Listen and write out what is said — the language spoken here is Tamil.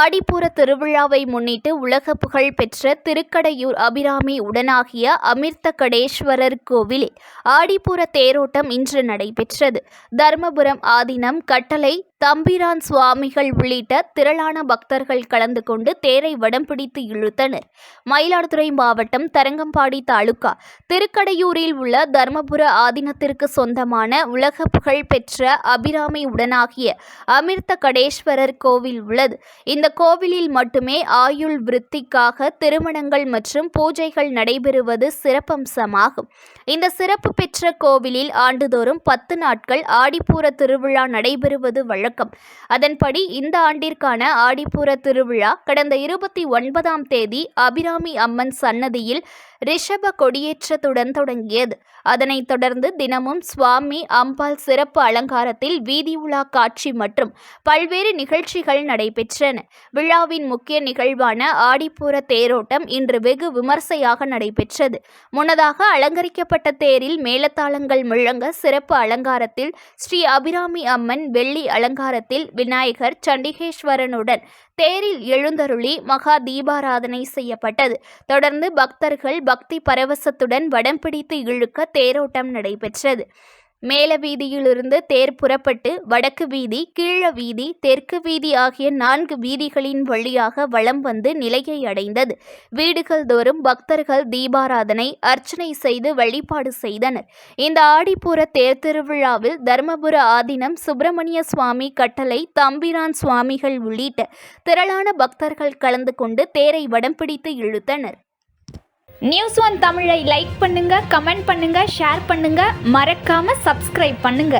ஆடிப்பூர திருவிழாவை முன்னிட்டு உலக புகழ் பெற்ற திருக்கடையூர் அபிராமி உடனாகிய அமிர்தகடேஸ்வரர் கோவிலில் ஆடிப்பூர தேரோட்டம் இன்று நடைபெற்றது. தர்மபுரம் ஆதீனம், கட்டளை, தம்பிரான் சுவாமிகள் உள்ளிட்ட திரளான பக்தர்கள் கலந்து கொண்டு தேரை வடம் பிடித்து இழுத்தனர். மயிலாடுதுறை மாவட்டம் தரங்கம்பாடி தாலுகா திருக்கடையூரில் உள்ள தர்மபுர ஆதீனத்திற்கு சொந்தமான உலக புகழ் பெற்ற அபிராமி உடனாகிய அமிர்தகடேஸ்வரர் கோவில் உள்ளது. இந்த கோவிலில் மட்டுமே ஆயுள் விருத்திக்காக திருமணங்கள் மற்றும் பூஜைகள் நடைபெறுவது சிறப்பம்சமாகும். இந்த சிறப்பு பெற்ற கோவிலில் ஆண்டுதோறும் 10 நாட்கள் ஆடிப்பூர திருவிழா நடைபெறுவது வழக்கம். அதன்படி இந்த ஆண்டிற்கான ஆடிப்பூர திருவிழா கடந்த 29ஆம் தேதி அபிராமி அம்மன் சன்னதியில் ரிஷப கொடியேற்றத்துடன் தொடங்கியது. அதனைத் தொடர்ந்து தினமும் சுவாமி, அம்பாள் சிறப்பு அலங்காரத்தில் வீதி உலா காட்சி மற்றும் பல்வேறு நிகழ்ச்சிகள் நடைபெற்றன. விழாவின் முக்கிய நிகழ்வான ஆடிப்பூர தேரோட்டம் இன்று வெகு விமர்சையாக நடைபெற்றது. முன்னதாக அலங்கரிக்கப்பட்ட தேரில் மேளதாளங்கள் முழங்க சிறப்பு அலங்காரத்தில் ஸ்ரீ அபிராமி அம்மன், வெள்ளி அலங்காரத்தில் விநாயகர், சண்டிகேஸ்வரனுடன் தேரில் எழுந்தருளி மகா தீபாராதனை செய்யப்பட்டது. தொடர்ந்து பக்தர்கள் பக்தி பரவசத்துடன் வடம் பிடித்து இழுக்க தேரோட்டம் நடைபெற்றது. மேல வீதியிலிருந்து தேர் புறப்பட்டு வடக்கு வீதி, கீழ வீதி, தெற்கு வீதி ஆகிய 4 வீதிகளின் வழியாக வலம் வந்து நிலையை அடைந்தது. வீடுகள் தோறும் பக்தர்கள் தீபாராதனை, அர்ச்சனை செய்து வழிபாடு செய்தனர். இந்த ஆடிப்பூர தேர் திருவிழாவில் தர்மபுர ஆதீனம், சுப்பிரமணிய சுவாமி, கட்டளை, தம்பிரான் சுவாமிகள் உள்ளிட்ட திரளான பக்தர்கள் கலந்து கொண்டு தேரை வடம் பிடித்து இழுத்தனர். News1 தமிழை லைக் பண்ணுங்க, கமெண்ட் பண்ணுங்க, ஷேர் பண்ணுங்க, மறக்காம சப்ஸ்கிரைப் பண்ணுங்க.